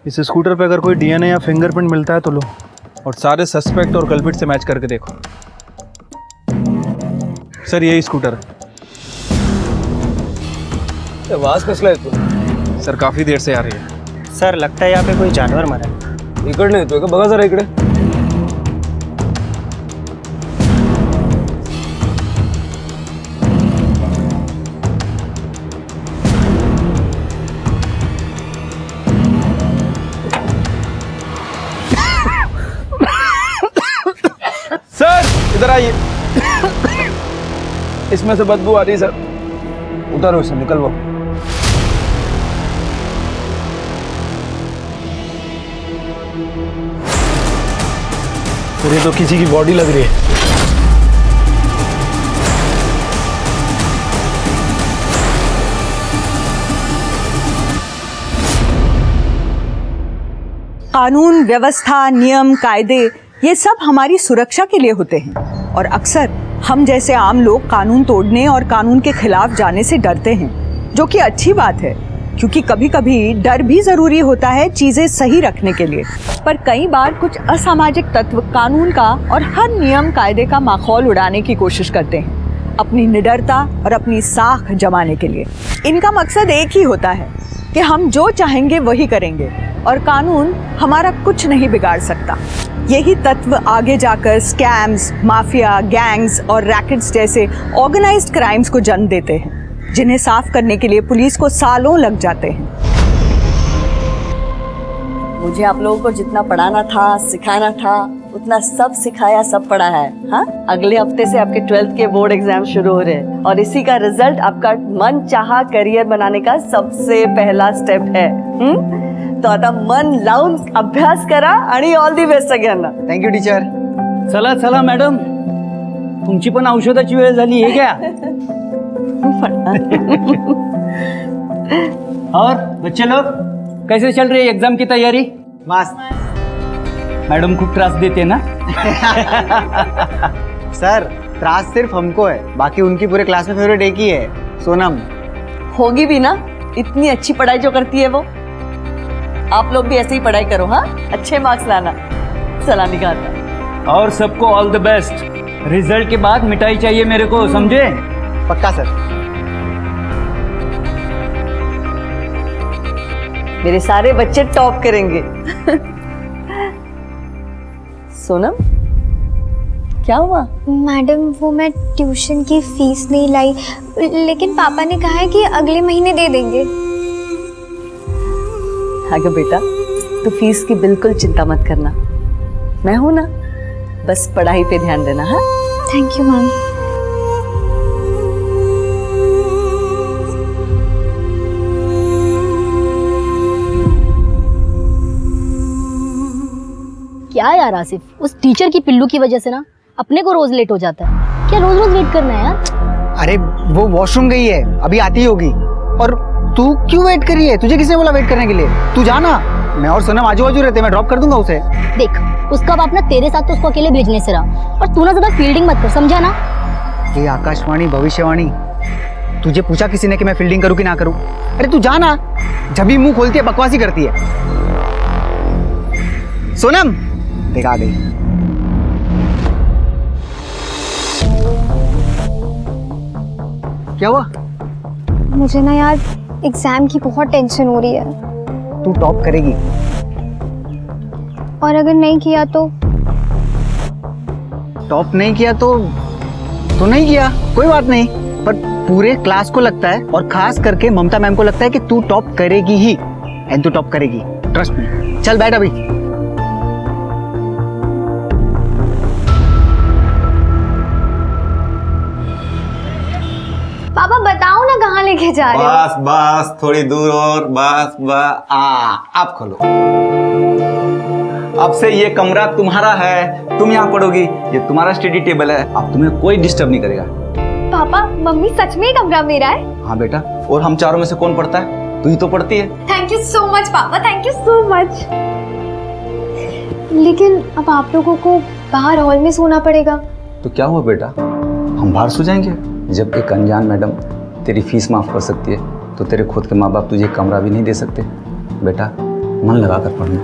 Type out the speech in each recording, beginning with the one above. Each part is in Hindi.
इस स्कूटर पे अगर कोई डीएनए या फिंगरप्रिंट मिलता है तो लो, और सारे सस्पेक्ट और कल्प्रिट से मैच करके देखो। सर यही स्कूटर है। आवाज कसला येतो? सर काफ़ी देर से आ रही है। सर लगता है यहाँ पे कोई जानवर मरा है। इकडनं येतोय का? बघा जरा इकडे। सर इधर आइए। इसमें से बदबू आ रही है सर। उतारो इसे, निकलवाओ। सर ये तो किसी की बॉडी लग रही है। कानून, व्यवस्था, नियम, कायदे ये सब हमारी सुरक्षा के लिए होते हैं और अक्सर हम जैसे आम लोग कानून तोड़ने और कानून के खिलाफ जाने से डरते हैं, जो कि अच्छी बात है क्योंकि कभी कभी डर भी ज़रूरी होता है चीज़ें सही रखने के लिए। पर कई बार कुछ असामाजिक तत्व कानून का और हर नियम कायदे का माहौल उड़ाने की कोशिश करते हैं अपनी निडरता और अपनी साख जमाने के लिए। इनका मकसद एक ही होता है कि हम जो चाहेंगे वही करेंगे और कानून हमारा कुछ नहीं बिगाड़ सकता। यही तत्व आगे जाकर स्कैम्स, माफिया, गैंग्स और रैकेट्स जैसे ऑर्गेनाइज्ड क्राइम्स को जन्म देते हैं, जिन्हें साफ करने के लिए पुलिस को सालों लग जाते हैं। मुझे आप लोगों को जितना पढ़ाना था, सिखाना था, उतना सब सिखाया, सब पढ़ा है। हाँ, अगले हफ्ते से आपके 12th के बोर्ड एग्जाम शुरू हो रहे हैं और इसी का रिजल्ट आपका मन चाहा करियर बनाने का सबसे पहला स्टेप है। तो आता मन लावून अभ्यास करा आणि ऑल दी बेस्ट सगळ्यांना। Thank you teacher. चला चला मॅडम, तुमची पण औषधाची वेळ झाली आहे क्या? और बच्चे लोग कैसे चल रही है एग्जाम की तैयारी? मस्त। मैडम खूब त्रास देते ना? सर त्रास सिर्फ हमको है, बाकी उनकी पूरे क्लास में फेवरेट एक ही है, सोनम। होगी भी ना, इतनी अच्छी पढ़ाई जो करती है वो। आप लोग भी ऐसे ही पढ़ाई करो। हाँ, अच्छे मार्क्स लाना। सलामी खाता। और सबको ऑल द बेस्ट। रिजल्ट के बाद मिठाई चाहिए मेरे को, समझे? पक्का सर। मेरे सारे बच्चे टॉप करेंगे। सोनम, क्या हुआ? मैडम वो मैं ट्यूशन की फीस नहीं लाई, लेकिन पापा ने कहा है कि अगले महीने दे देंगे। आगे बेटा, तू फीस की बिल्कुल चिंता मत करना, मैं हूं ना। बस पढ़ाई पे ध्यान देना। हाँ, थैंक यू मैम। क्या यार आसिफ, उस टीचर की पिल्लू की वजह से ना अपने को रोज लेट हो जाता है। क्या रोज रोज वेट करना है यार? अरे वो वॉशरूम गई है, अभी आती होगी। और तू क्यों वेट कर रही है? तुझे किसने बोला वेट करने के लिए? तू जाना, मैं और सोनम आजू बाजू रहते, मैं ड्रॉप कर दूंगा उसे। देख, उसका बाप ना तेरे साथ तो उसको अकेले भेजने से रहा, और तू ना ज्यादा फील्डिंग मत कर, समझा ना? ये आकाशवाणी, भविष्यवाणी, तुझे पूछा किसी ने कि मैं फील्डिंग करूं कि ना करूं? अरे तू जाना, जब भी मुंह खोलती है बकवासी करती है। सोनम देखा गई। क्या हुआ? मुझे ना यार एग्जाम की बहुत टेंशन हो रही है। तू टॉप करेगी। और अगर नहीं किया तो? टॉप नहीं किया तो नहीं किया, कोई बात नहीं। पर पूरे क्लास को लगता है और खास करके ममता मैम को लगता है कि तू टॉप करेगी ही, एंड तू टॉप करेगी, ट्रस्ट मी। चल बैठ अभी। पापा बताओ ना कहाँ लेके जा रहे हो? बस बस थोड़ी दूर और बस बस। अब खोलो। अब से ये कमरा तुम्हारा है, तुम यहाँ पढ़ोगी, ये तुम्हारा स्टडी टेबल है, अब तुम्हें कोई डिस्टर्ब नहीं करेगा। पापा मम्मी सच में कमरा मेरा है? हाँ बेटा, और हम चारों में से कौन पढ़ता है? तू ही तो पढ़ती है। थैंक यू सो मच पापा, थैंक यू सो मच। लेकिन अब आप लोगों को बाहर हॉल में सोना पड़ेगा। तो क्या हुआ बेटा, हम बाहर सो जाएंगे? जब एक अनजान मैडम तेरी फीस माफ कर सकती है, तो तेरे खुद के माँ बाप तुझे कमरा भी नहीं दे सकते? बेटा मन लगा कर पढ़ना।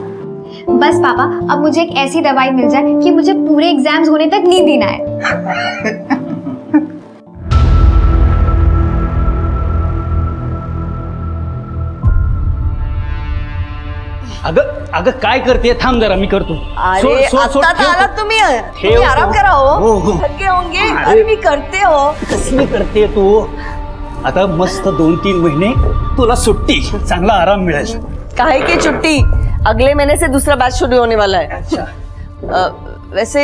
बस पापा, अब मुझे एक ऐसी दवाई मिल जाए कि मुझे पूरे एग्जाम्स होने तक नींद ही ना आए। अगं अगं काय करते, थांब जरा, मी करतो. अरे सोड, आता तर ठेव. आलात तुम्ही ठेव. आराम करा हो, हो हो. थके होंगे. अरे मी करते हो. कसली करते तू? आता मस्त 2-3 महिने तुला सुट्टी, चांगला आराम मिळेल. काहे की छुट्टी, अगले महीने से दूसरा बैच शुरू होने वाला है. वैसे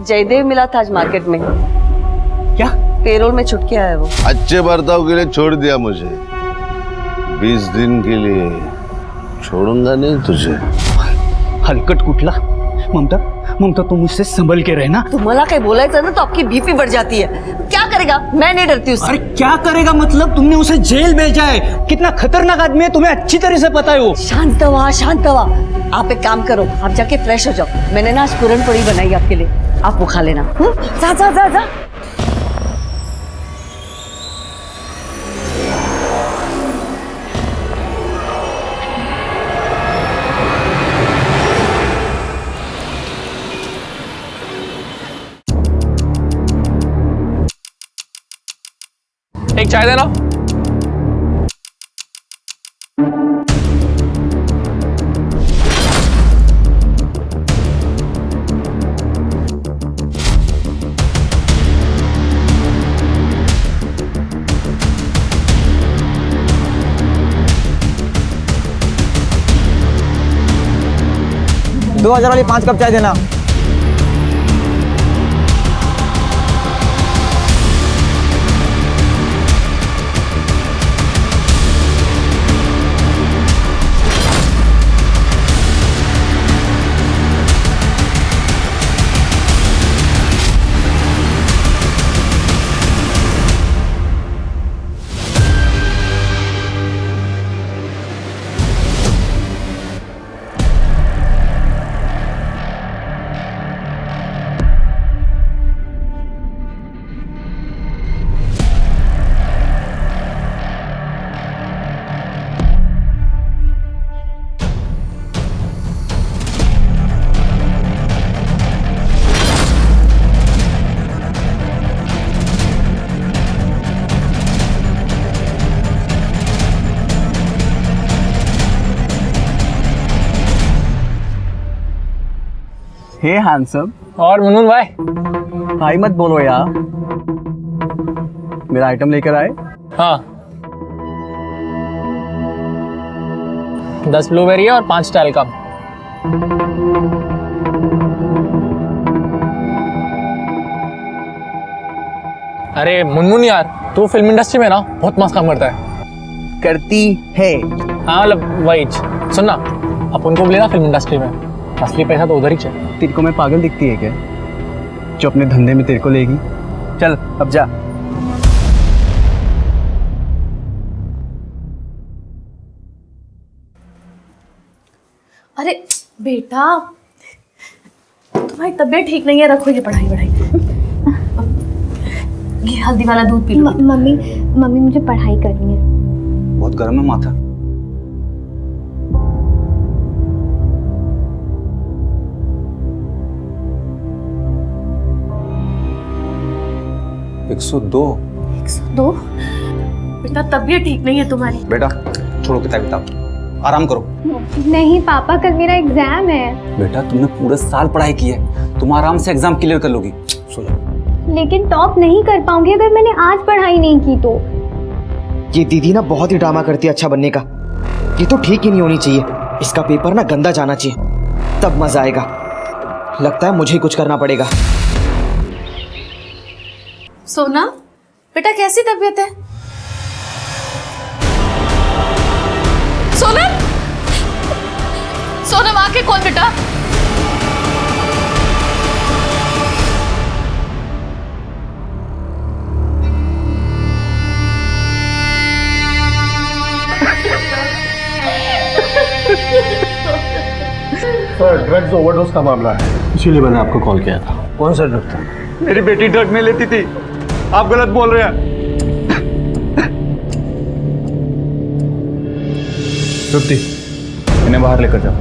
जयदेव मिला था आज मार्केट में. क्या? पेरोल में छुट के आया है वो. अच्छे बर्ताव के लिए छोड़ दिया मुझे, 20 दिन के लिए छोड़ूंगा नहीं तुझे. हलकट कुठला? ममता, ममता तू मुझसे संभल के रहना. तुम्हाला काही बोलायचं ना तो आपकी बीपी बढ़ जाती है. क्या करेगा? मैं नहीं डरती उससे. अरे क्या करेगा मतलब? तुमने उसे जेल भेजा है. कितना खतरनाक आदमी है, तुम्हें अच्छी तरह से पता है वो. शांत हुआ, शांत हुआ. आप एक काम करो, आप जाके फ्रेश हो जाओ. मैंने ना आज पूरन पोड़ी बनाई आपके लिए, आप वो खा लेना. जा जा जा जा. एक चाय देना. दो 2000 वाली 5 कप चाय देना. हे हैंडसम. और मुनमुन भाई, भाई मत बोलो यार. मेरा आइटम लेकर आए. हाँ 10 ब्लूबेरी है और 5 टैलकम. अरे मुनमुन यार, तू फिल्म इंडस्ट्री में ना बहुत मस्त काम करता है. करती है. हाँ मतलब वही. सुन ना, अपन को भी लेना फिल्म इंडस्ट्री में. असली पैसा तो उधर ही चाहिए. तेरे को मैं पागल दिखती है क्या, जो अपने धंधे में तेरे को लेगी? चल अब जा. अरे बेटा, तुम्हारी तबीयत ठीक नहीं है, रखो ये पढ़ाई. ये हल्दी वाला दूध पी लो. मम्मी मुझे पढ़ाई करनी है. बहुत गर्म है माथा. एक 102. बेटा तबीयत ठीक नहीं है तुम्हारी. बेटा छोड़ो किताब, आराम करो. नहीं पापा, कल मेरा एग्जाम है. बेटा तुमने पूरे साल पढ़ाई की है, तुम आराम से एग्जाम क्लियर कर लोगी. सुनो, लेकिन टॉप नहीं कर पाऊंगी अगर मैंने आज पढ़ाई नहीं की तो. ये दीदी ना बहुत ही ड्रामा करती है अच्छा बनने का. ये तो ठीक ही नहीं होनी चाहिए. इसका पेपर ना गंदा जाना चाहिए, तब मजा आएगा. लगता है मुझे ही कुछ करना पड़ेगा. सोना बेटा, कैसी तबीयत है? सोनम, सोनम आके खोल बेटा. सर ड्रग्स ओवरडोज का मामला है, इसीलिए मैंने आपको कॉल किया था. कौन सा ड्रग था? मेरी बेटी ड्रग नहीं लेती थी, आप गलत बोल रहे हैं. तृप्ति इन्हें बाहर लेकर जाओ।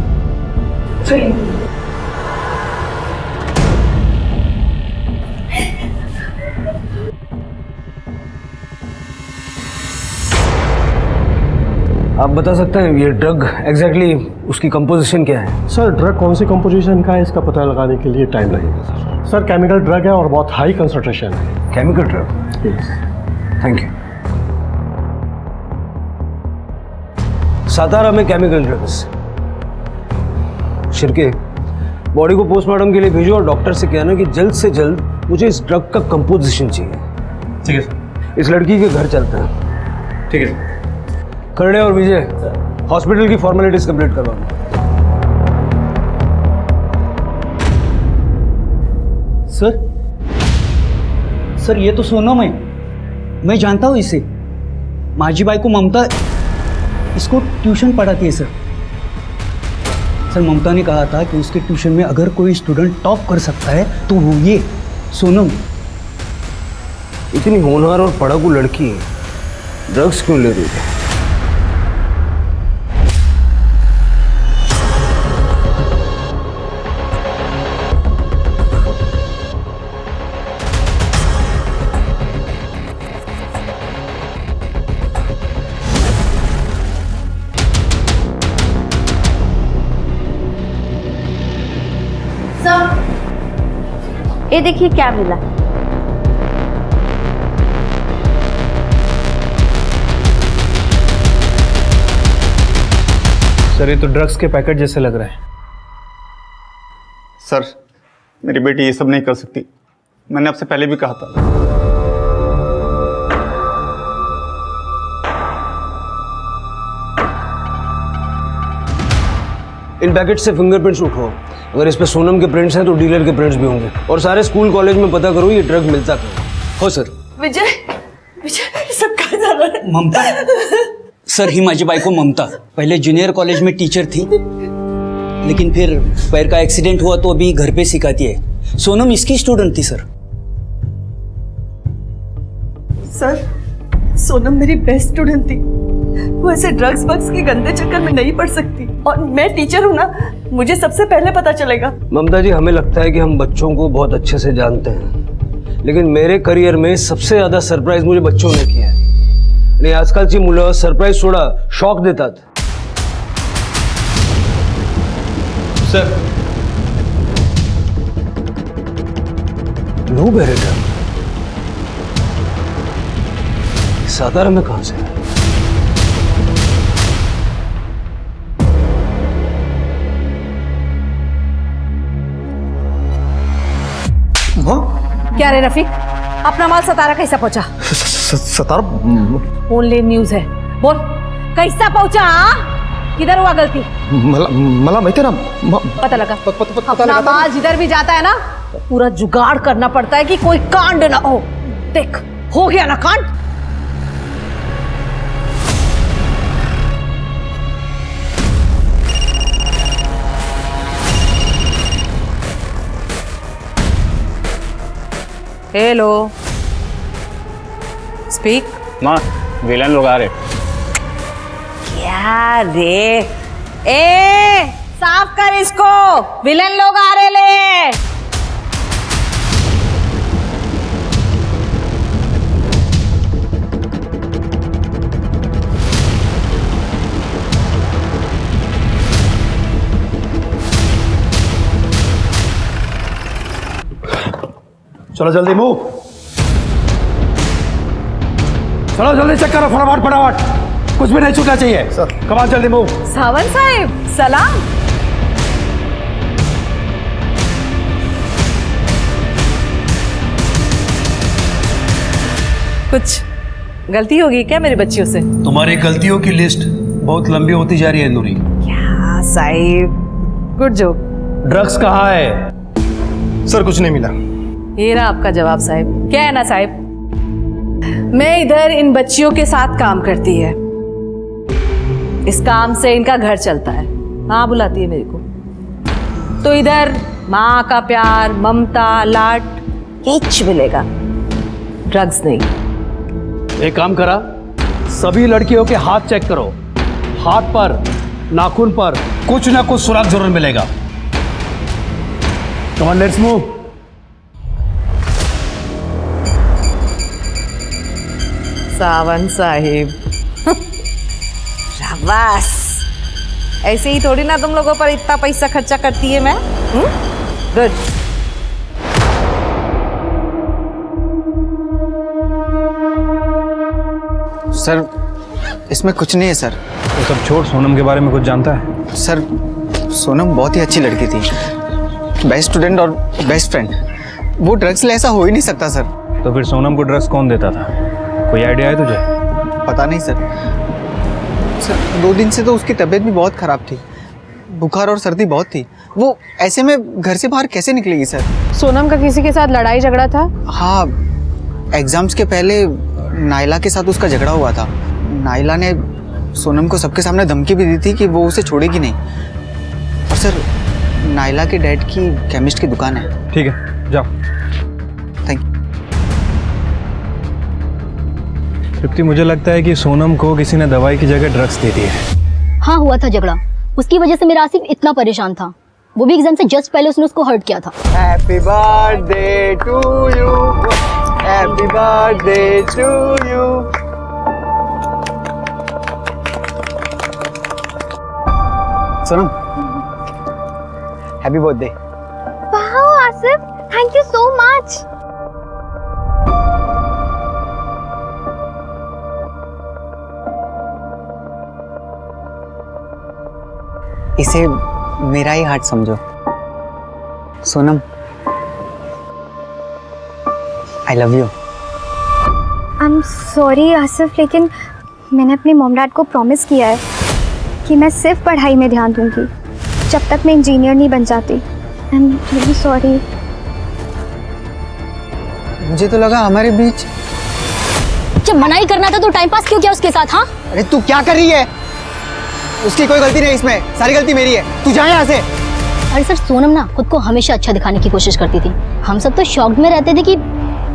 आप बता सकते हैं ये ड्रग एग्जैक्टली उसकी कंपोजिशन क्या है? सर ड्रग कौन सी कंपोजिशन का है इसका पता लगाने के लिए टाइम लगेगा सर। सर केमिकल ड्रग है और बहुत हाई कंसंट्रेशन है। Chemical drug? Yes. Thank you. Satara में केमिकल ड्रग्स। शिरके, बॉडी को पोस्टमार्टम के लिए भेजो और डॉक्टर से कहना कि जल्द से जल्द मुझे इस ड्रग का कंपोजिशन चाहिए। ठीक है सर। इस लड़की के घर चलते हैं। ठीक है। खरड़े और विजय हॉस्पिटल की फॉर्मेलिटीज कंप्लीट करवाओ। सर ये तो सोनम है, मैं जानता हूँ इसे। माझी बाई को ममता इसको ट्यूशन पढ़ाती है सर। ममता ने कहा था कि उसके ट्यूशन में अगर कोई स्टूडेंट टॉप कर सकता है तो वो ये सोनम। इतनी होनहार और पढ़ाकू लड़की ड्रग्स क्यों ले रही है? ये देखिए क्या मिला। सर ये तो ड्रग्स के पैकेट जैसे लग रहा है। सर मेरी बेटी ये सब नहीं कर सकती, मैंने आपसे पहले भी कहा था। इन पैकेट से फिंगरप्रिंट्स उठाओ। अगर इस पे सोनम के प्रिंट्स हैं तो डीलर के प्रिंट्स भी होंगे। और सारे स्कूल कॉलेज में पता करो ये ड्रग मिलता कहाँ हो। सर विजय, विजय सब कहाँ जा रहा है? ममता सर, ही माझी बाई को ममता पहले जूनियर कॉलेज में टीचर थी, लेकिन फिर पैर का एक्सीडेंट हुआ तो अभी घर पे सिखाती है। सोनम इसकी स्टूडेंट थी सर। सर सोनम मेरी बेस्ट स्टूडेंट थी। वो ऐसे ड्रग्स वग्स के गंदे चक्कर में नहीं पड़ सकती। और मैं टीचर हूँ ना, मुझे सबसे पहले पता चलेगा। ममता जी, हमें लगता है कि हम बच्चों को बहुत अच्छे से जानते हैं, लेकिन मेरे करियर में सबसे ज्यादा सरप्राइज मुझे बच्चों ने किया है। आणि आजकालची मुलं सरप्राईज सोडा शॉक देतात। सर नो बेरेटा सातारा में कहां से है? क्या रे रफीक, अपना माल सतारा कैसा पहुंचा? सतारा ओनली न्यूज है, बोल कैसा पहुंचा? किधर हुआ गलती? मला माहिती ना पता लगा। अपना माल जिधर भी जाता है ना, पूरा जुगाड़ करना पड़ता है कि कोई कांड ना हो। देख हो गया ना कांड। Hello, speak. माँ विलन लोग आ रहे। क्या रे? ए साफ कर इसको, विलन लोग आ रहे ले। चलो जल्दी मूव, चलो जल्दी चेक करो फटाफट फटाफट, कुछ भी नहीं छूटना चाहिए। सर कमाल, जल्दी मूव। सावंत साहब सलाम। कुछ गलती होगी क्या मेरी बच्चियों से? तुम्हारी गलतियों की लिस्ट बहुत लंबी होती जा रही है नूरी। क्या साहिब, गुड जोक। ड्रग्स कहाँ है? सर कुछ नहीं मिला। ये रहा आपका जवाब साहिब। क्या है ना साहिब, मैं इधर इन बच्चियों के साथ काम करती है। इस काम से इनका घर चलता है। माँ बुलाती है मेरे को, तो इधर माँ का प्यार, ममता, लाड कुछ मिलेगा, ड्रग्स नहीं। एक काम करा, सभी लड़कियों के हाथ चेक करो, हाथ पर नाखून पर कुछ ना कुछ सुराग जरूर मिलेगा। Come on, let's move. Sawant Sahib, शाबाश। ऐसे ही थोड़ी ना तुम लोगों पर इतना पैसा खर्चा करती है मैं। गुड। सर इसमें कुछ नहीं है सर। तो सब छोड़, सोनम के बारे में कुछ जानता है? सर सोनम बहुत ही अच्छी लड़की थी, बेस्ट स्टूडेंट और बेस्ट फ्रेंड। वो ड्रग्स ले ऐसा हो ही नहीं सकता सर। तो फिर सोनम को ड्रग्स कौन देता था? कोई आइडिया है तुझे? पता नहीं सर। सर 2 दिन से तो उसकी तबीयत भी बहुत ख़राब थी, बुखार और सर्दी बहुत थी। वो ऐसे में घर से बाहर कैसे निकलेगी सर? सोनम का किसी के साथ लड़ाई झगड़ा था? हाँ, एग्जाम्स के पहले नाइला के साथ उसका झगड़ा हुआ था। नाइला ने सोनम को सबके सामने धमकी भी दी थी कि वो उसे छोड़ेगी नहीं। और सर नाइला के डैड की केमिस्ट की दुकान है। ठीक है, जाओ। Thank you. तृप्ति, मुझे लगता है कि सोनम को किसी ने दवाई की जगह ड्रग्स दे दिए है। हाँ, हुआ था झगड़ा। उसकी वजह से मेरा आसिफ इतना परेशान था। वो भी एग्जाम से जस्ट पहले उसने उसको हर्ट किया था। Happy birthday to you, happy birthday to you. Sonam, happy birthday. Wow Asif, thank you so much. इसे मेरा ही हार्ट समझो। Sonam, I love you. I am sorry Asif, लेकिन मैंने अपने मॉम डैड को प्रॉमिस किया है कि मैं सिर्फ पढ़ाई में ध्यान दूंगी जब तक मैं इंजीनियर नहीं बन जाती। I am really sorry. मुझे तो लगा हमारे बीच। जब मना ही करना था तो टाइम पास क्यों किया उसके साथ? हाँ, अरे तू क्या कर रही है? उसकी कोई गलती नहीं, इसमें सारी गलती मेरी है। तू जा यहाँ से। अरे सर, सोनम ना खुद को हमेशा अच्छा दिखाने की कोशिश करती थी। हम सब तो शॉक्ड में रहते थे कि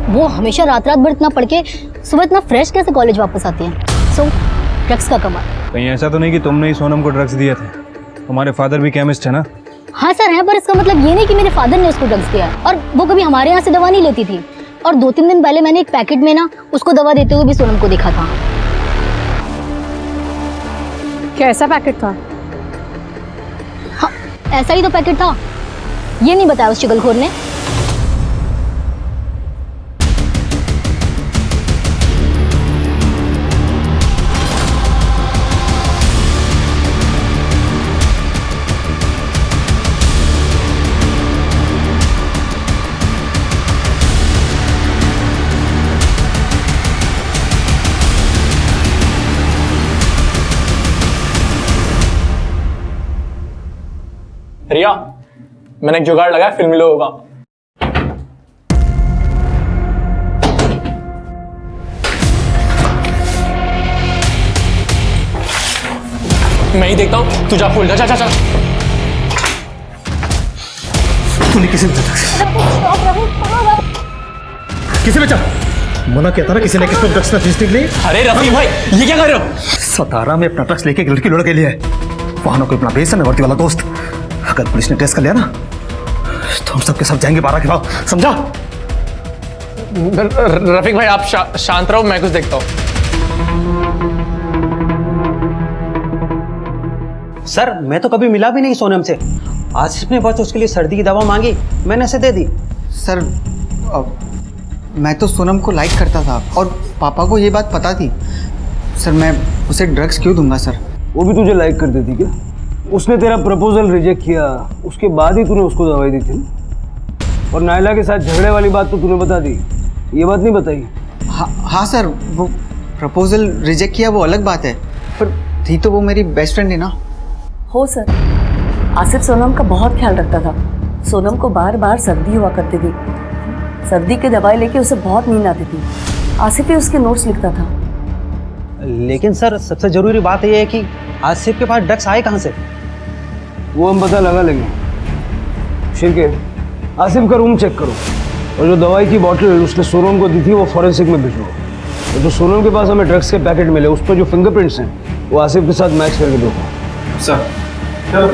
वो हमेशा रात रात भर इतना पढ़ के सुबह इतना फ्रेश कैसे कॉलेज वापस आती है। सो ड्रग्स का कमाल। कहीं ऐसा तो नहीं कि तुमने ही सोनम को ड्रग्स दिए थे? तुम्हारे फादर भी केमिस्ट है ना? हाँ सर है, पर इसका मतलब ये नहीं कि मेरे फादर ने उसको ड्रग्स दिया है। और वो कभी हमारे यहाँ से दवा नहीं लेती थी। और 2-3 दिन पहले मैंने एक पैकेट में ना उसको दवा देते हुए भी सोनम को देखा था। कैसा पैकेट था? हाँ, ऐसा ही तो पैकेट था। ये नहीं बताया उस चुगलखोर ने। रिया, मैंने एक जुगाड़ लगाया फिल्मी लोगों का। मैं ही देखता हूँ, तू जा फूल जा। जा तूने किसे किसे बेचा? मना किया था ना किसी ने किसको ड्रग्स बेचने के लिए। अरे रफी भाई, ये क्या कर रहे हो? सतारा में अपना ड्रग्स लेके एक लड़की लड़के लिए वहां कोई अपना बेस है ना, वर्दी वाला दोस्त। अगर पुलिस ने टेस्ट कर लिया ना तो हम सबके सब जाएंगे 12 के भाव, समझा? रफीक भाई आप शांत रहो, मैं कुछ देखता हूँ। सर मैं तो कभी मिला भी नहीं सोनम से। आसिफ ने बस उसके लिए सर्दी की दवा मांगी, मैंने उसे दे दी। सर मैं तो सोनम को लाइक करता था और पापा को ये बात पता थी। सर मैं उसे ड्रग्स क्यों दूंगा सर? वो भी तुझे लाइक करती थी क्या? उसने तेरा प्रपोजल रिजेक्ट किया, उसके बाद ही तूने उसको दवाई दी थी। और नाइला के साथ झगड़े वाली बात तो तूने बता दी, ये बात नहीं बताई। हाँ सर, वो प्रपोजल रिजेक्ट किया वो अलग बात है, पर थी तो वो मेरी बेस्ट फ्रेंड है ना। हो सर, आसिफ सोनम का बहुत ख्याल रखता था। सोनम को बार बार सर्दी हुआ करती थी। सर्दी की दवाई लेके उसे बहुत नींद आती थी। आसिफ ही उसके नोट्स लिखता था। लेकिन सर सबसे जरूरी बात यह है कि आसिफ के पास ड्रग्स आए कहाँ से? वो हम पता लगा लेंगे। शिरके, आसिफ का रूम चेक करो और जो दवाई की बॉटल उसने सोनम को दी थी वो फॉरेंसिक में भिजवाओ। और जो सोनम के पास हमें ड्रग्स के पैकेट मिले उस पर जो फिंगरप्रिंट्स हैं वो आसिफ के साथ मैच करके देखो। सर चलो।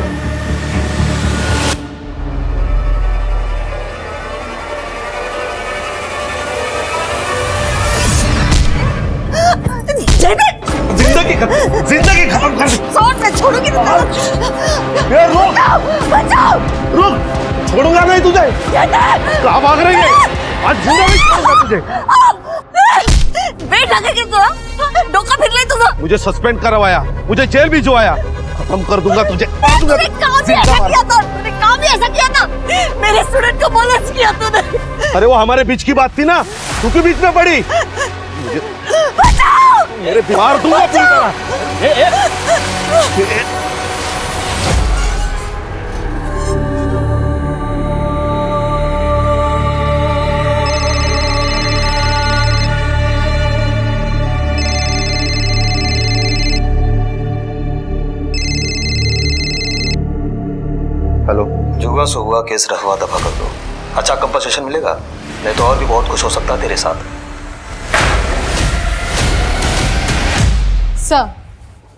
जिंदगी खत्म कर दी। मैं छोड़ूंगी तो ये रुक, बचाओ। रुक, छोड़ूंगा नहीं तुझे। कहाँ भाग रही है? आज जिंदा नहीं छोड़ूंगा तुझे। वेट लगे तुझा, डोका फिर ले तुझा। मुझे सस्पेंड करवाया, मुझे जेल भिजवाया, खत्म कर दूंगा तुझे। तूने काम भी ऐसा किया था, तूने काम भी ऐसा किया था। मेरे स्टूडेंट को बोनस किया तूने। अरे वो हमारे बीच की बात थी ना, तू क्यों बीच में पड़ी? बचाओ। मेरे मार दूंगा पूरी तरह। हेलो। जुआ सो हुआ, केस रफवा दफा कर दो। अच्छा कंपनसेशन मिलेगा, नहीं तो और भी बहुत कुछ हो सकता है तेरे साथ। सर,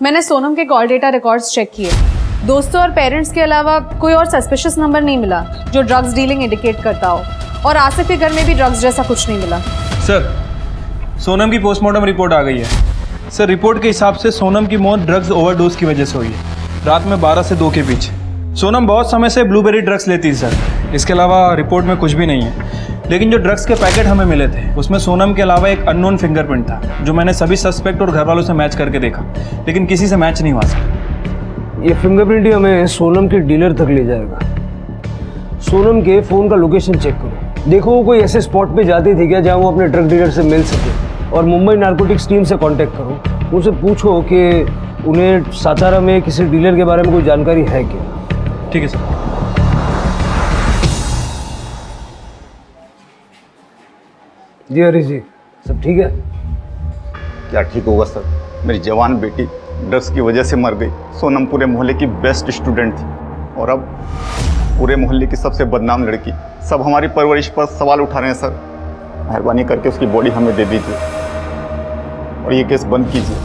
मैंने सोनम के कॉल डेटा रिकॉर्ड्स चेक किए। दोस्तों और पेरेंट्स के अलावा कोई और सस्पिशियस नंबर नहीं मिला जो ड्रग्स डीलिंग इंडिकेट करता हो, और आसिफ के घर में भी ड्रग्स जैसा कुछ नहीं मिला। सर सोनम की पोस्टमार्टम रिपोर्ट आ गई है। सर रिपोर्ट के हिसाब से सोनम की मौत ड्रग्स ओवरडोज की वजह से हुई है, रात में 12 से 2 के बीच। सोनम बहुत समय से ब्लूबेरी ड्रग्स लेती है सर, इसके अलावा रिपोर्ट में कुछ भी नहीं है। लेकिन जो ड्रग्स के पैकेट हमें मिले थे उसमें सोनम के अलावा एक अननोन फिंगरप्रिंट था, जो मैंने सभी सस्पेक्ट और घर वालों से मैच करके देखा, लेकिन किसी से मैच नहीं हुआ सर। ये फिंगरप्रिंट ही हमें सोनम के डीलर तक ले जाएगा। सोनम के फ़ोन का लोकेशन चेक करो, देखो वो कोई ऐसे स्पॉट पे जाती थी क्या जहाँ वो अपने ड्रग डीलर से मिल सके, और मुंबई नारकोटिक्स टीम से कांटेक्ट करो, उनसे पूछो कि उन्हें सातारा में किसी डीलर के बारे में कोई जानकारी है क्या। ठीक है सर। जी हरीश जी, सब ठीक है? क्या ठीक होगा सर, मेरी जवान बेटी ड्रग्स की वजह से मर गई। सोनम पूरे मोहल्ले की बेस्ट स्टूडेंट थी, और अब पूरे मोहल्ले की सबसे बदनाम लड़की। सब हमारी परवरिश पर सवाल उठा रहे हैं सर। मेहरबानी करके उसकी बॉडी हमें दे दीजिए और ये केस बंद कीजिए,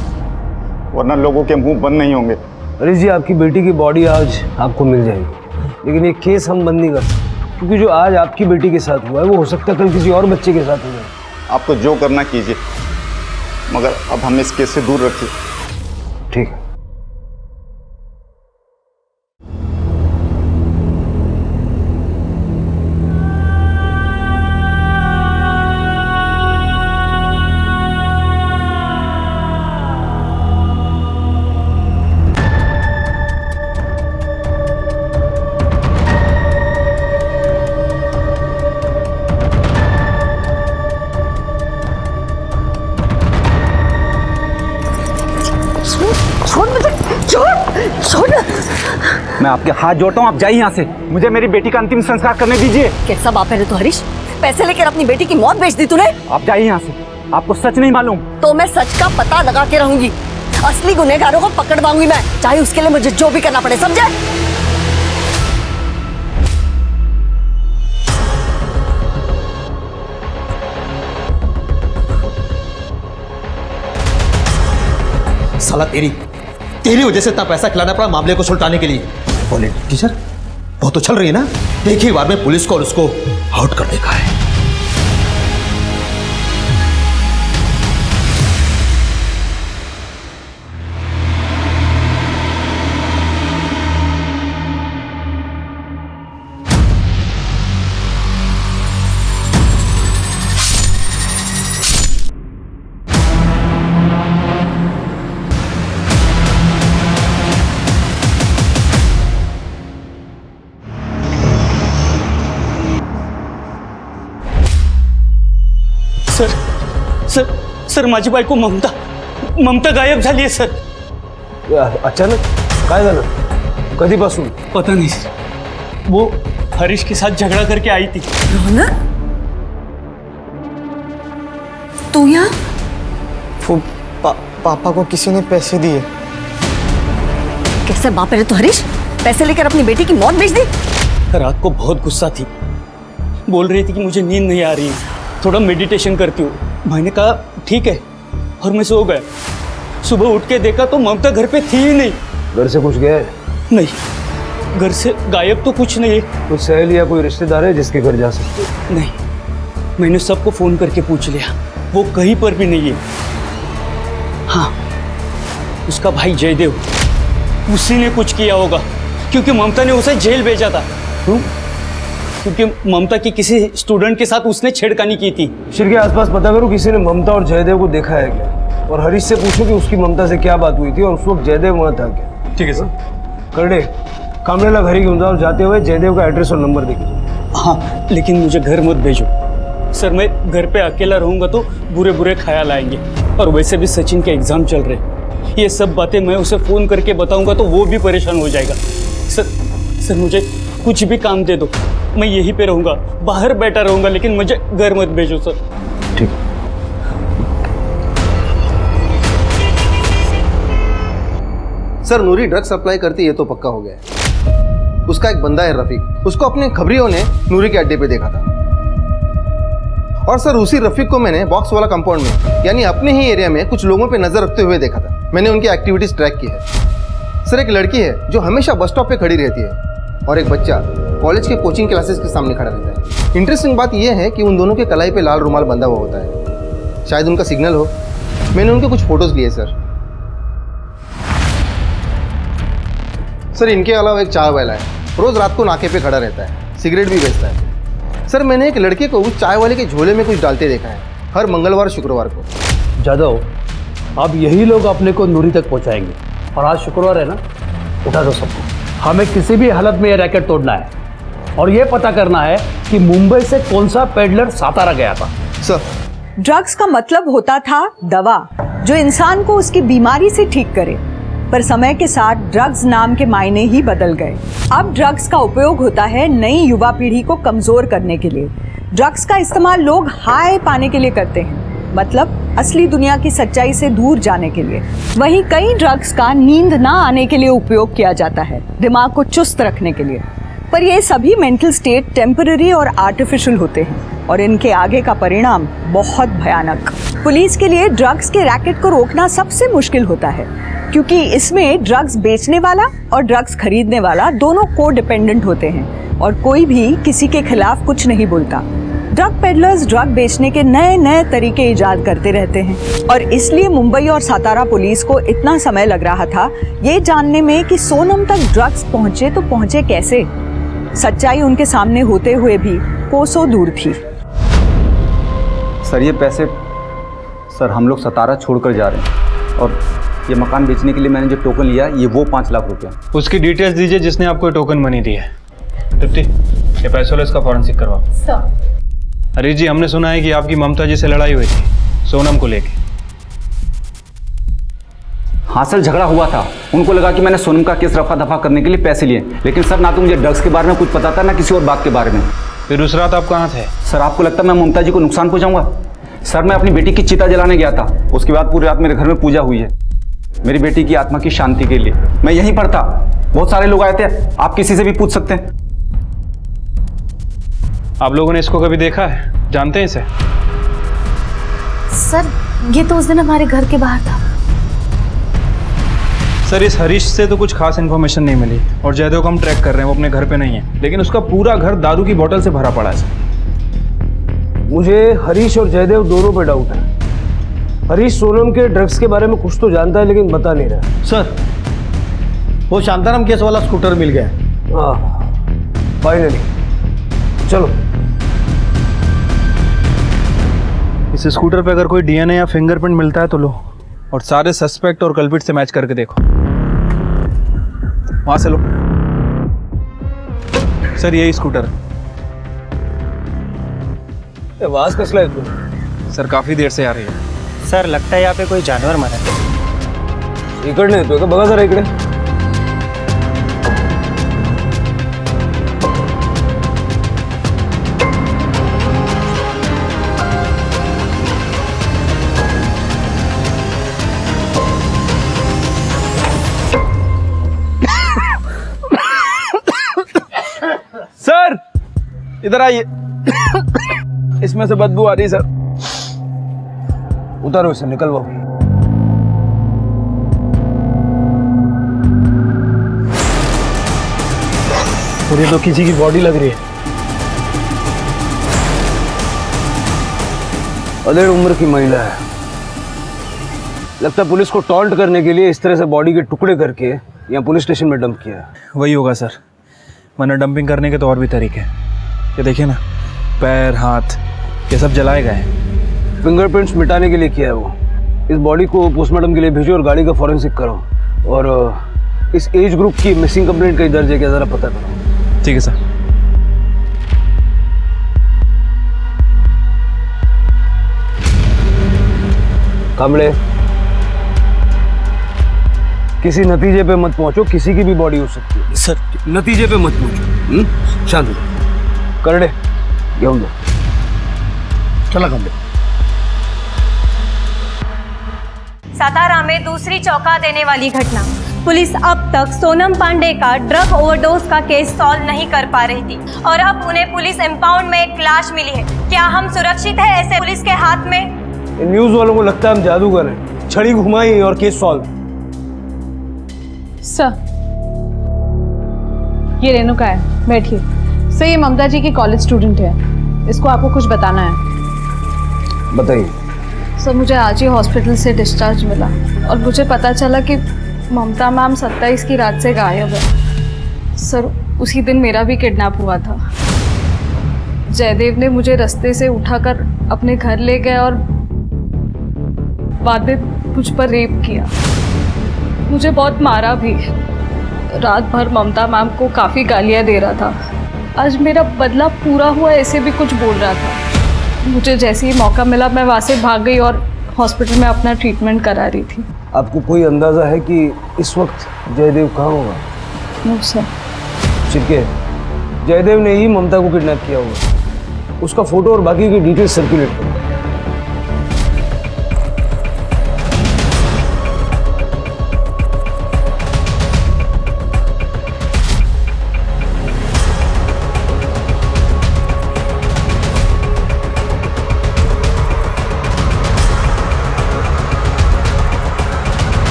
वरना लोगों के मुंह बंद नहीं होंगे। हरीश जी, आपकी बेटी की बॉडी आज आपको मिल जाएगी, लेकिन ये केस हम बंद नहीं कर सकते, क्योंकि जो आज आपकी बेटी के साथ हुआ है वो हो सकता है कल किसी और बच्चे के साथ हो जाए। आपको जो करना कीजिए, मगर अब हमें इस केस से दूर रखिए। ठीक है। मैं आपके हाथ जोड़ता हूँ, आप जाइए यहाँ से। मुझे मेरी बेटी का अंतिम संस्कार करने दीजिए। कैसा बाप है रे तो हरीश, पैसे लेकर अपनी बेटी की मौत बेच दी तूने। आप जाइए यहाँ से, आपको सच नहीं मालूम। तो मैं सच का पता लगा के रहूंगी, असली गुनहगारों को पकड़वाऊंगी मैं, चाहे उसके लिए मुझे जो भी करना पड़े, समझे? साला तेरी वजह से इतना पैसा खिलाना पड़ा मामले को सुलटाने के लिए। बोले टीचर, वो तो चल रही है ना, एक ही बार में पुलिस को और उसको आउट कर देखा है। सर सर सर माझी बायको ममता गायब झाली आहे सर। अचानक काय झालं? कधीपासून? पता नहीं सर, वो हरीश के साथ झगड़ा करके आई थी। रोहना, तू यहाँ? पापा को किसी ने पैसे दिए। कैसे बाप है रे तो हरीश, पैसे लेकर अपनी बेटी की मौत बेच दी? रात को बहुत गुस्सा थी, बोल रही थी कि मुझे नींद नहीं आ रही है, थोड़ा मेडिटेशन करती हूँ। मैंने कहा ठीक है, और मैं सो गया। सुबह उठ के देखा तो ममता घर पे थी ही नहीं। घर से कुछ गया है? नहीं, घर से गायब तो कुछ नहीं है। कोई सहेली या कोई रिश्तेदार है जिसके घर जा सकते हो? नहीं, मैंने सबको फोन करके पूछ लिया, वो कहीं पर भी नहीं है। हाँ, उसका भाई जयदेव, उसी ने कुछ किया होगा, क्योंकि ममता ने उसे जेल भेजा था। क्यों? क्योंकि ममता की किसी स्टूडेंट के साथ उसने छेड़खानी की थी। शिर के आसपास पता करो किसी ने ममता और जयदेव को देखा है क्या, और हरीश से पूछो कि उसकी ममता से क्या बात हुई थी और उस वक्त जयदेव वहाँ था क्या। ठीक है सर। करडे, कामरेला घर ही घूमता और जाते हुए जयदेव का एड्रेस और नंबर देखिए। हाँ, लेकिन मुझे घर मत भेजो सर, मैं घर पे अकेला रहूंगा तो बुरे बुरे ख्याल आएंगे, और वैसे भी सचिन के एग्जाम चल रहे हैं। ये सब बातें मैं उसे फोन करके बताऊंगा तो वो भी परेशान हो जाएगा। सर मुझे कुछ भी काम दे दो, मैं यहीं पे रहूंगा, बाहर बैठा रहूंगा, लेकिन मुझे घर मत भेजो सर। ठीक। सर, नूरी ड्रग सप्लाई करती है तो पक्का हो गया है। उसका एक बंदा है रफीक, उसको अपने खबरियों ने नूरी के अड्डे पे देखा था। और सर, उसी रफीक को मैंने बॉक्स वाला कंपाउंड में, यानी अपने ही एरिया में कुछ लोगों पे नजर रखते हुए देखा था। मैंने उनकी एक्टिविटीज ट्रैक की है। सर, एक लड़की है जो हमेशा बस स्टॉप पे खड़ी रहती है, और एक बच्चा कॉलेज के कोचिंग क्लासेस के सामने खड़ा रहता है। इंटरेस्टिंग बात यह है कि उन दोनों के कलाई पे लाल रुमाल बंधा हुआ होता है, शायद उनका सिग्नल हो। मैंने उनके कुछ फोटोज लिए सर। सर, इनके अलावा एक चाय वाला है, रोज रात को नाके पे खड़ा रहता है, सिगरेट भी बेचता है। सर, मैंने एक लड़के को उस चाय वाले के झोले में कुछ डालते देखा है, हर मंगलवार शुक्रवार को। जादव, अब यही लोग अपने को नूरी तक पहुंचाएंगे, और आज शुक्रवार है ना, उठा दो सबको। हमें किसी भी हालत में ये रैकेट तोड़ना है, और ये पता करना है कि मुंबई से कौन सा पेडलर सातारा गया था। सर, ड्रग्स का मतलब होता था दवा, जो इंसान को उसकी बीमारी से ठीक करे, पर समय के साथ ड्रग्स नाम के मायने ही बदल गए। अब ड्रग्स का उपयोग होता है नई युवा पीढ़ी को कमजोर करने के लिए। ड्रग्स का इस्तेमाल लोग हाई पाने के लिए करते हैं, मतलब असली दुनिया की सच्चाई से दूर जाने के लिए। वहीं कई ड्रग्स का नींद ना आने के लिए उपयोग किया जाता है, दिमाग को चुस्त रखने के लिए। पर ये सभी मेंटल स्टेट टेम्पररी और आर्टिफिशियल होते हैं, और इनके आगे का परिणाम बहुत भयानक। पुलिस के लिए ड्रग्स के रैकेट को रोकना सबसे मुश्किल होता है, क्योंकि इसमें ड्रग्स बेचने वाला और ड्रग्स खरीदने वाला दोनों को डिपेंडेंट होते हैं, और कोई भी किसी के खिलाफ कुछ नहीं बोलता। ड्रग पेडलर्स ड्रग बेचने के नए नए तरीके इजाद करते रहते हैं, और इसलिए मुंबई और सातारा पुलिस को इतना समय लग रहा था ये जानने में कि सोनम तक ड्रग्स पहुंचे तो पहुंचे कैसे। सच्चाई उनके सामने होते हुए भी कोसों दूर थी। सर, ये पैसे सर हम लोग सतारा छोड़कर जा रहे हैं, और ये मकान बेचने के लिए मैंने जो टोकन लिया ये वो 5 लाख रुपया। उसकी डिटेल्स दीजिए जिसने आपको टोकन मनी दी है। तृप्ति, ये पैसों इसका फॉरेंसिक करवाओ। सर। हरीश जी, हमने सुना है कि आपकी ममता जी से लड़ाई हुई थी सोनम को लेके। हाँ सर, झगड़ा हुआ था। उनको लगा कि मैंने सोनम का केस रफा दफा करने के लिए पैसे लिए, लेकिन सर ना तो मुझे ड्रग्स के बारे में कुछ पता था ना किसी और बात के बारे में। फिर उस रात आप कहाँ थे? सर, आपको लगता है मैं ममता जी को नुकसान पहुंचाऊंगा? सर, मैं अपनी बेटी की चिता जलाने गया था। उसके बाद पूरी रात मेरे घर में पूजा हुई है, मेरी बेटी की आत्मा की शांति के लिए। मैं यहीं पर था, बहुत सारे लोग आए थे, आप किसी से भी पूछ सकते हैं। आप लोगों ने इसको कभी देखा है, जानते हैं इसे? सर, ये तो उस दिन हमारे घर के बाहर था। सर, इस हरीश से तो कुछ खास इन्फॉर्मेशन नहीं मिली, और जयदेव को हम ट्रैक कर रहे हैं, वो अपने घर पे नहीं है, लेकिन उसका पूरा घर दारू की बोतल से भरा पड़ा है। मुझे हरीश और जयदेव दोनों पे डाउट है। हरीश सोनम के ड्रग्स के बारे में कुछ तो जानता है, लेकिन बता नहीं रहा। सर, वो शांताराम केस वाला स्कूटर मिल गया है। हाँ, फाइनली। चलो। इस स्कूटर पे अगर कोई डीएनए या फिंगरप्रिंट मिलता है तो लो, और सारे सस्पेक्ट और कल्पिट से मैच करके देखो। वहां से लो। सर, यही स्कूटर। आवाज कसला है? सर, काफी देर से आ रही है। सर, लगता है यहाँ पे कोई जानवर मरा है। इकडे येतोय का? बघा जरा इकडे। सर, इधर आइए। इसमें से बदबू आ रही है सर। उतारो इसे, निकलवाओ। सर ये तो किसी की बॉडी लग रही है। अधेड़ उम्र की महिला है, लगता है पुलिस को टॉन्ट करने के लिए इस तरह से बॉडी के टुकड़े करके यहाँ पुलिस स्टेशन में डंप किया है। वही होगा सर, वरना डंपिंग करने के तो और भी तरीके हैं। ये देखिए ना, पैर हाथ ये सब जलाए गए हैं। फिंगरप्रिंट्स मिटाने के लिए किया है वो। इस बॉडी को पोस्टमार्टम के लिए भेजो और गाड़ी का फॉरेंसिक करो, और इस एज ग्रुप की मिसिंग कंप्लेंट कहीं दर्ज है क्या ज़रा पता करो। ठीक है सर। कामले, किसी नतीजे पे मत पहुंचो, किसी की भी बॉडी हो सकती है सर। नतीजे पे मत पहुंचो। शांत हो। करड़े घेऊन दो। चला कामले। सातारा में दूसरी चौंका देने वाली घटना। पुलिस अब तक सोनम पांडे का ड्रग ओवरडोज का केस सॉल्व नहीं कर पा रही थी और अब उन्हें पुलिस इंपाउंड में एक लाश मिली है। क्या हम सुरक्षित हैं ऐसे पुलिस के हाथ में? न्यूज वालों को लगता है हम जादूगर हैं, छड़ी घुमाई और केस सॉल्व। सर, ये रेणुका है, बैठिए। सर, ये ममता जी की कॉलेज स्टूडेंट है, इसको आपको कुछ बताना है। बताइए। सर, मुझे आज ही हॉस्पिटल से डिस्चार्ज मिला और मुझे पता चला कि ममता मैम 27 की रात से गायब है। सर, उसी दिन मेरा भी किडनैप हुआ था। जयदेव ने मुझे रास्ते से उठाकर अपने घर ले गए और बाद में मुझ पर रेप किया। मुझे बहुत मारा भी। रात भर ममता मैम को काफ़ी गालियाँ दे रहा था। आज मेरा बदला पूरा हुआ ऐसे भी कुछ बोल रहा था। मुझे जैसे ही मौका मिला मैं वहाँ से भाग गई और हॉस्पिटल में अपना ट्रीटमेंट करा रही थी। आपको कोई अंदाज़ा है कि इस वक्त जयदेव कहाँ होगा? No sir. चिपके, जयदेव ने ही ममता को किडनैप किया होगा। उसका फोटो और बाकी की डिटेल्स सर्कुलेट करो।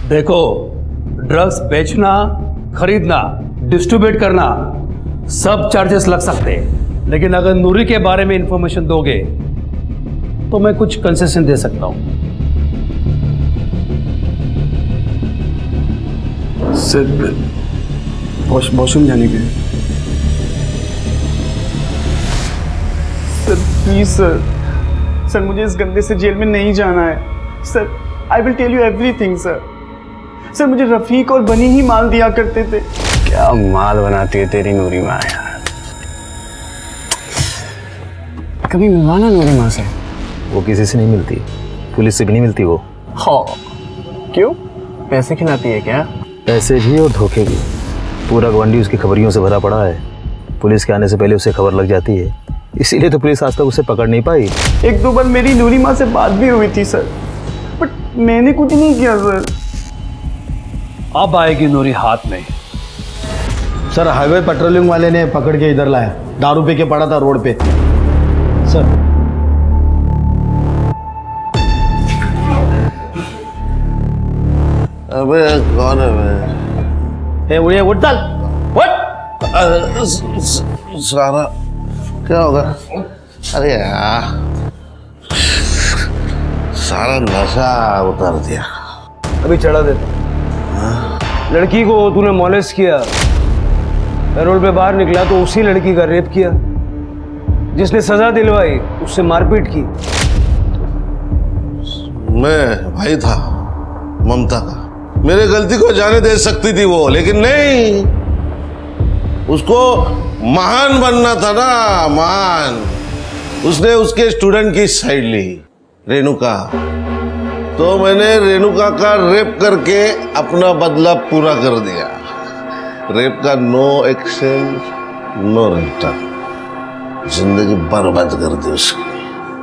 देखो, ड्रग्स बेचना, खरीदना, डिस्ट्रीब्यूट करना सब चार्जेस लग सकते हैं, लेकिन अगर नूरी के बारे में इंफॉर्मेशन दोगे तो मैं कुछ कंसेशन दे सकता हूं। सर, वॉशरूम जाने के। सर प्लीज सर, मुझे इस गंदे से जेल में नहीं जाना है। Sir, I will tell you everything sir. Sir, मुझे रफीक और बनी ही माल दिया करते थे। क्या माल बनाती है तेरी नूरी माँ यार। कभी मिलवाना नूरी माँ से। वो किसी से नहीं मिलती, पुलिस से भी नहीं मिलती वो। हाँ, क्यों? पैसे खिलाती है क्या? पैसे भी और धोखे भी। पूरा गवंडी उसकी खबरियों से भरा पड़ा है। पुलिस के आने से पहले उसे खबर लग जाती है, इसीलिए तो पुलिस आज तक उसे पकड़ नहीं पाई। एक दो बार मेरी नूरी माँ से बात भी हुई थी सर, बट मैंने कुछ नहीं किया सर। अब आएगी नूरी हाथ में। सर, हाईवे पेट्रोलिंग वाले ने पकड़ के इधर लाया। दारू पी के पड़ा था रोड पे सर। अबे कौन है मैं? उड़िया उठ चल, सारा क्या होगा? अरे यार, सारा नशा उतार दिया। अभी चढ़ा देता। लड़की को तूने मॉलेस्ट किया, पैरोल पे बाहर निकला तो उसी लड़की का रेप किया। जिसने सजा दिलवाई उससे मारपीट की। मैं भाई था ममता का, मेरे गलती को जाने दे सकती थी वो, लेकिन नहीं, उसको महान बनना था ना, महान। उसने उसके स्टूडेंट की साइड ली, रेणुका। तो मैंने रेणुका का रेप करके अपना बदला पूरा कर दिया। रेप का नो एक्सचेंज नो रिटर्न, जिंदगी बर्बाद कर दी उसकी।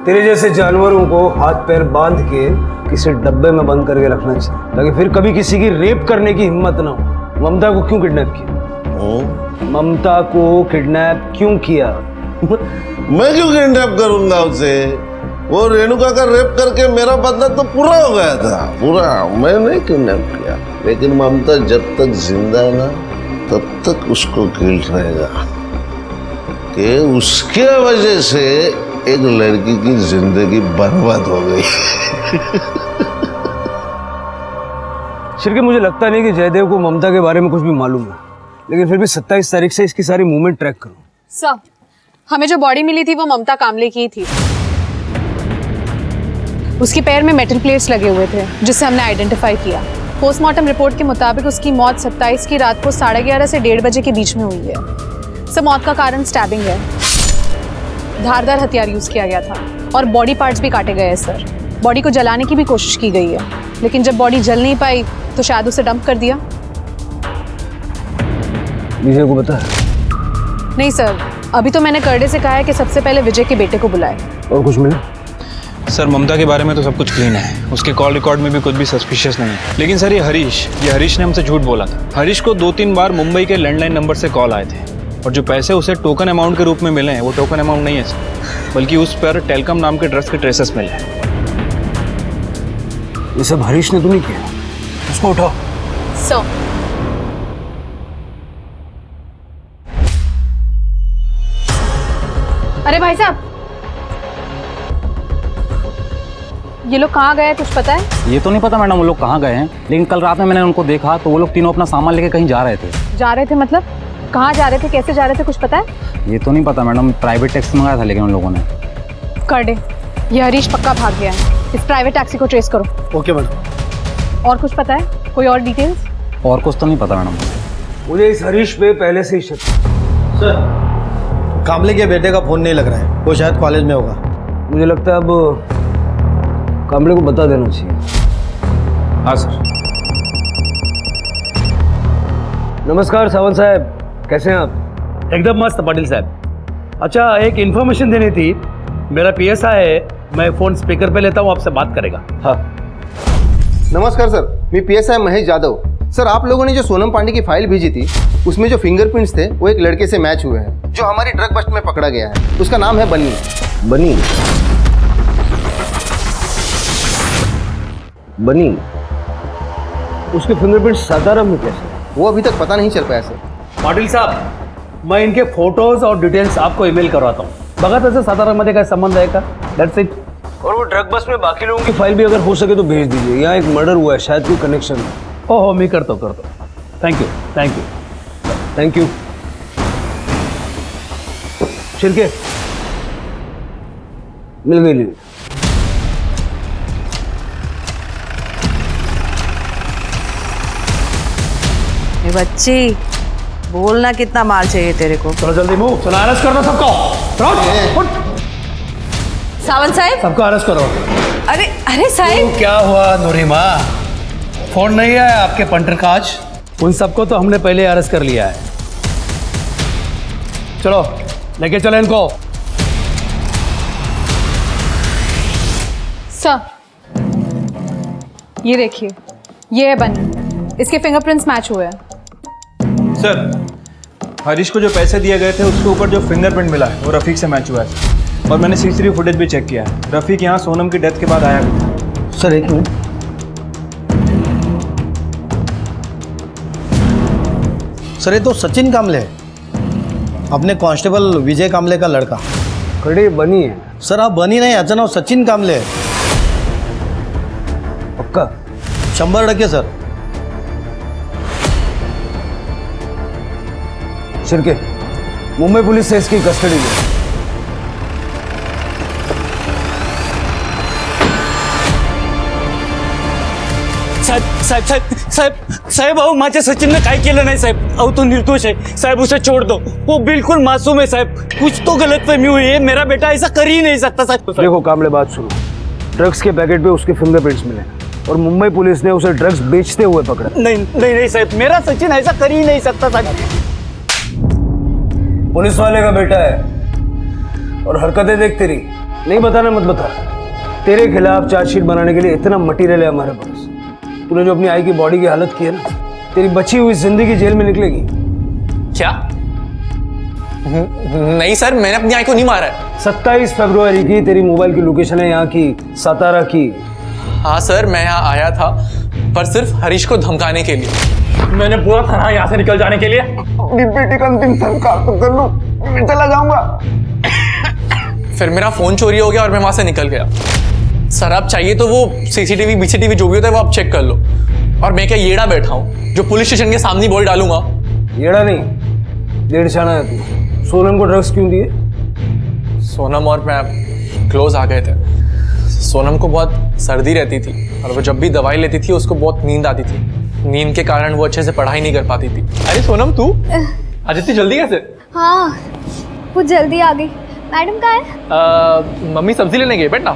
तेरे जैसे जानवरों को हाथ पैर बांध के किसी डब्बे में बंद करके रखना चाहिए, ताकि फिर कभी किसी की रेप करने की हिम्मत ना हो। ममता को क्यों किडनैप किया? ममता को किडनैप क्यों किया? मैं क्यों किडनैप करूंगा उसे? वो रेणुका का रेप करके मेरा बदला तो पूरा हो गया था, पूरा। मैं नहीं किडनैप किया, लेकिन ममता जब तक जिंदा है ना तब तक उसको गिल्ट रहेगा कि उसके वजह से एक लड़की की जिंदगी बर्बाद हो गई। शिरके, मुझे लगता नहीं कि जयदेव को ममता के बारे में कुछ भी मालूम है, लेकिन फिर भी 27 तारीख से इसकी सारी मूवमेंट ट्रैक करो। सर, हमें जो बॉडी मिली थी वो ममता कामले की थी। उसके पैर में मेटल प्लेट्स लगे हुए थे जिससे हमने आइडेंटिफाई किया। पोस्टमार्टम रिपोर्ट के मुताबिक उसकी मौत 27 की रात को 11:30 से 1:30 बजे के बीच में हुई है। सब मौत का कारण स्टैबिंग है। धारदार हथियार यूज किया गया था और बॉडी पार्ट्स भी काटे गए हैं सर। बॉडी को जलाने की भी कोशिश की गई है, लेकिन जब बॉडी जल नहीं पाई तो शायद उसे डंप कर दिया। विजय को पता है? नहीं सर, अभी तो मैंने करडे से कहा है कि सबसे पहले विजय के बेटे को बुलाए। और कुछ मिला? सर, ममता के बारे में तो सब कुछ क्लीन है, उसके कॉल रिकॉर्ड में भी कुछ भी सस्पिशियस नहीं है। लेकिन सर, ये हरीश ने हमसे झूठ बोला था। हरीश को 2-3 बार मुंबई के लैंडलाइन नंबर से कॉल आए थे, और जो पैसे उसे टोकन अमाउंट के रूप में मिले हैं वो टोकन अमाउंट नहीं है सर, बल्कि उस पर टेलकम नाम के ड्रग्स के ट्रेसेस मिले हैं। ये सब हरीश ने तो नहीं किया? उसको उठाओ। सर, अरे भाई साहब, ये लोग कहाँ गए कुछ पता है? ये तो नहीं पता मैडम वो लोग कहाँ गए हैं, लेकिन कल रात में मैंने उनको देखा तो वो लोग तीनों अपना सामान लेके कहीं जा रहे थे। जा रहे थे मतलब? कहाँ जा रहे थे, कैसे जा रहे थे, कुछ पता है? ये तो नहीं पता मैडम, प्राइवेट टैक्सी मंगाया था लेकिन उन लोगों ने। कर दे, ये हरीश पक्का भाग गया है। इस प्राइवेट टैक्सी को ट्रेस करो। Okay madam. और कुछ पता है? कोई और डिटेल्स? और कुछ तो नहीं पता मैडम। मुझे इस हरीश पे पहले से ही शक। सर, कामले के बेटे का फोन नहीं लग रहा है, वो शायद कॉलेज में होगा। मुझे लगता है अब कामले को बता देना चाहिए। हाँ सर। नमस्कार सावंत साहब, कैसे हैं आप? एकदम मस्त पाटिल साहब। अच्छा, एक इन्फॉर्मेशन देनी थी। मेरा PSI है, मैं फ़ोन स्पीकर पे लेता हूँ, आपसे बात करेगा। हाँ नमस्कार सर, मैं PSI महेश जाधव। सर, आप लोगों ने जो सोनम पांडे की फाइल भेजी थी उसमें जो फिंगरप्रिंट्स थे वो एक लड़के से मैच हुए हैं जो हमारी ड्रग बस्ट में पकड़ा गया है। उसका नाम है बनी। बनी? बनी? उसके फिंगरप्रिंट सातारा में कैसे? वो अभी तक पता नहीं चल पाया सर। पाटिल साहब, मैं इनके फोटोज और डिटेल्स आपको ईमेल करवाता हूँ। बघा तसं सातारामध्ये काय संबंध आहे का? That's it. और वो ड्रग बस में बाकी लोगों की फाइल भी अगर हो सके तो भेज दीजिए। यहाँ एक मर्डर हुआ है, शायद कोई कनेक्शन है। हो, मैं करता हूँ। Thank you. शिरके, मिल गई लीड। बच्ची, बोलना कितना माल चाहिए तेरे को? चलो जल्दी मूव, चलो अरेस्ट कर दो सबको। सावंत साहब, सबको अरेस्ट करो। अरे साहब, क्या हुआ नूरिमा? फोन नहीं आया आपके पंटर का आज? उन सबको तो हमने पहले अरेस्ट कर लिया है। चलो लेके चलो इनको। सर, ये देखिए, ये है बनी। इसके फिंगरप्रिंट्स मैच हुए हैं। सर, हरीश को जो पैसे दिए गए थे उसके ऊपर जो फिंगरप्रिंट मिला है वो रफ़ीक से मैच हुआ है, और मैंने CCTV फुटेज भी चेक किया है। रफ़ीक यहाँ सोनम की डेथ के बाद आया था। सर एक मिनट। सर, ये तो सचिन कामले है, अपने कांस्टेबल विजय कामले का लड़का। खड़े बनी है सर, आप बनी नहीं, याचं नाव सचिन कामले है। पक्का? 100% सर। शिरके, मुंबई पुलिस से इसकी कस्टडी में। साहेब अहो, माझ्या सचिनने काय केलं नाही साहेब। अहो, तो निर्दोष है साहेब, उसे छोड़ दो, वो बिल्कुल मासूम है साहेब। कुछ तो गलतफहमी हुई है, मेरा बेटा ऐसा कर ही नहीं सकता साहब। देखो कामले, बात सुनो। ड्रग्स के पैकेट पे उसके फिंगरप्रिंट्स मिले और मुंबई पुलिस ने उसे ड्रग्स बेचते हुए पकड़ा। नहीं साहब, मेरा सचिन ऐसा कर ही नहीं सकता साहब। पुलिस वाले का बेटा है और हरकतें देख तेरी। नहीं बताना मत बता। तेरे खिलाफ चार्जशीट बनाने के लिए इतना मटेरियल है हमारे पास। तूने जो अपनी आई की बॉडी की हालत की है ना, तेरी बची हुई जिंदगी जेल में निकलेगी। क्या? नहीं सर, मैंने अपनी आई को नहीं मारा है। 27 फरवरी की तेरी मोबाइल की लोकेशन है यहाँ की, सातारा की। हाँ सर, मैं यहाँ आया था पर सिर्फ हरीश को धमकाने के लिए। मैंने पूरा थाना यहाँ से निकल जाने के लिए। अपनी बेटी का अंतिम संस्कार तो कर लूं, मैं चला जाऊंगा। फिर मेरा फोन चोरी हो गया और मैं वहां से निकल गया। सर आप चाहिए तो वो सीसीटीवी बीसीटीवी जो भी होता है वो आप चेक कर लो। और मैं क्या येड़ा बैठा हूँ जो पुलिस स्टेशन के सामने बॉडी डालूंगा? येड़ा नहीं, डेढ़शाना है तू। सोनम को ड्रग्स क्यों दिए? सोनम और मैं क्लोज आ गए थे। सोनम को बहुत सर्दी रहती थी और वो जब भी दवाई लेती थी उसको बहुत नींद आती थी। नींद के कारण वो अच्छे से पढ़ाई नहीं कर पाती थी। अरे सोनम तू आज इतनी जल्दी कैसे? हाँ कुछ जल्दी आ गई। मैडम कहाँ है? मम्मी सब्जी लेने गई, बैठ ना।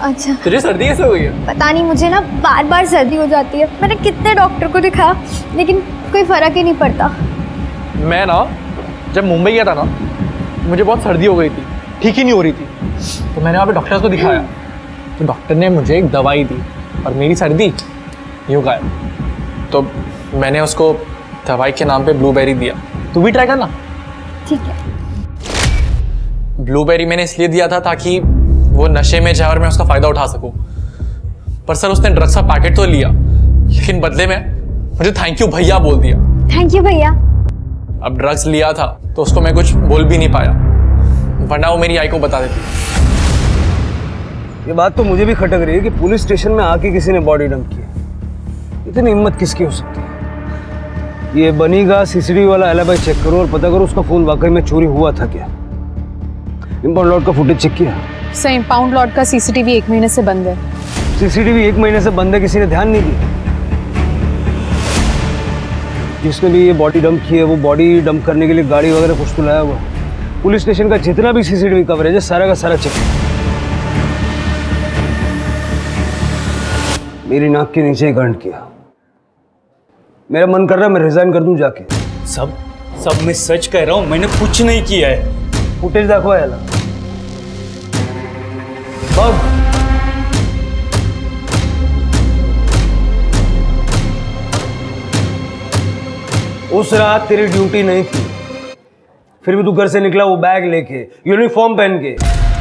अच्छा तुझे सर्दी कैसे हो गई है? पता नहीं, मुझे ना बार बार सर्दी हो जाती है। मैंने कितने डॉक्टर को दिखाया लेकिन कोई फर्क ही नहीं पड़ता। मैं ना जब मुंबई गया था ना मुझे बहुत सर्दी हो गई थी, ठीक ही नहीं हो रही थी। तो मैंने वहाँ पे डॉक्टर को दिखाया तो डॉक्टर ने मुझे एक दवाई दी और मेरी सर्दी यूँ गायब। तो मैंने उसको दवाई के नाम पे ब्लूबेरी दिया। तू भी ट्राई करना। ठीक है। ब्लूबेरी मैंने इसलिए दिया था ताकि वो नशे में जाए और मैं उसका फ़ायदा उठा सकूं। पर सर उसने ड्रग्स का पैकेट तो लिया लेकिन बदले में मुझे थैंक यू भैया बोल दिया। थैंक यू भैया। अब ड्रग्स लिया था तो उसको मैं कुछ बोल भी नहीं पाया, वरना वो मेरी आई को बता देती। ये बात तो मुझे भी खटक रही है कि पुलिस स्टेशन में आके किसी ने बॉडी डंप की। इतनी हिम्मत किसकी हो सकती है? ये बनीगा सीसीटीवी वाला एलिबाई चेक करो और पता करो उसका फोन वाकई में चोरी हुआ था क्या। इंपाउंड लॉट का फुटेज चेक किया? सर इंपाउंड लॉट का सीसीटीवी 1 महीने से बंद है। सीसीटीवी 1 महीने से बंद है, किसी ने ध्यान नहीं दिया? जिसने भी ये बॉडी डंप की है वो बॉडी डंप करने के लिए गाड़ी वगैरह कुछ तो लाया हुआ। पुलिस स्टेशन का जितना भी सीसीटीवी कवरेज है सारा का सारा चेक। मेरी नाक के नीचे गंड किया। मेरा मन कर रहा है मैं रिजाइन कर दूं जाके। सब मैं सच कह रहा हूँ, मैंने कुछ नहीं किया है। फुटेज दाखवा याला बघ। उस रात तेरी ड्यूटी नहीं थी, फिर भी तू घर से निकला वो बैग लेके, यूनिफॉर्म पहन के,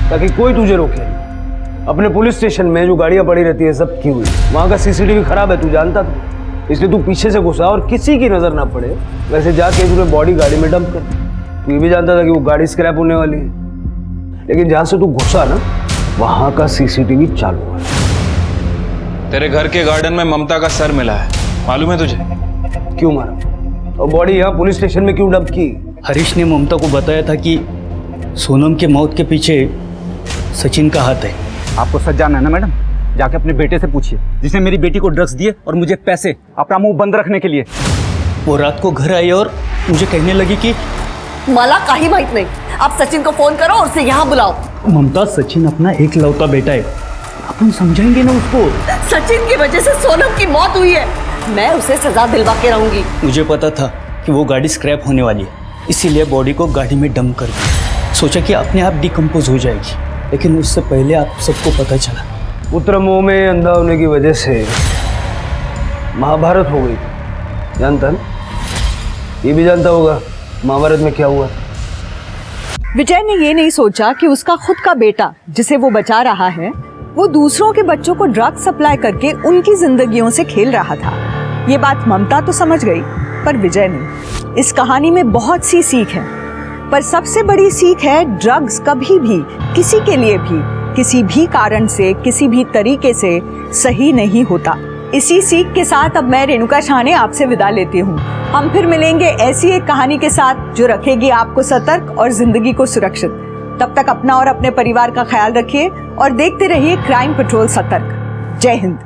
ताकि कोई तुझे रोके नहीं। अपने पुलिस स्टेशन में जो गाड़ियां पड़ी रहती है सब की हुई, वहां का सीसीटीवी खराब है, तू जानता था। इसलिए तू पीछे से घुसा और किसी की नजर ना पड़े वैसे जाके तूने बॉडी गाड़ी में डंप कर। तू ये भी जानता था कि वो गाड़ी स्क्रैप होने वाली है, लेकिन जहां से तू घुसा ना वहां का सीसीटीवी चालू है। तेरे घर के गार्डन में ममता का सर मिला है, मालूम है तुझे? क्यों मारा? और बॉडी यहाँ पुलिस स्टेशन में क्यों डंप की? हरीश ने ममता को बताया था कि सोनम के मौत के पीछे सचिन का हाथ है। आपको सच जानना है ना मैडम? जाके अपने बेटे से पूछिए जिसने मेरी बेटी को ड्रग्स दिए और मुझे पैसे अपना मुंह बंद रखने के लिए। वो रात को घर आई और मुझे कहने लगी कि मला काही माहित नहीं, आप सचिन को फोन करो और उसे यहाँ बुलाओ। ममता सचिन अपना एक लौता बेटा है, अपन समझाएंगे ना उसको। सचिन की वजह से सोनम की मौत हुई है, मैं उसे सजा दिलवा के रहूंगी। मुझे पता था कि वो गाड़ी स्क्रैप होने वाली है, इसीलिए बॉडी को गाड़ी में डंप कर दिया। सोचा कि अपने आप डिकम्पोज हो जाएगी, लेकिन उससे पहले आप सबको पता चला। पुत्र मोह में अंधा होने की वजह से महाभारत हो गई, जानता ना? ये भी जानता होगा महाभारत में क्या हुआ। विजय ने ये नहीं सोचा कि उसका खुद का बेटा जिसे वो बचा रहा है वो दूसरों के बच्चों को ड्रग्स सप्लाई करके उनकी जिंदगियों से खेल रहा था। ये बात ममता तो समझ गई पर विजय नहीं। इस कहानी में बहुत सी सीख है, पर सबसे बड़ी सीख है ड्रग्स कभी भी किसी के लिए भी किसी भी कारण से किसी भी तरीके से सही नहीं होता। इसी सीख के साथ अब मैं रेणुका शाहने आपसे विदा लेती हूँ। हम फिर मिलेंगे ऐसी एक कहानी के साथ जो रखेगी आपको सतर्क और जिंदगी को सुरक्षित। तब तक अपना और अपने परिवार का ख्याल रखिए और देखते रहिए क्राइम पेट्रोल सतर्क। जय हिंद।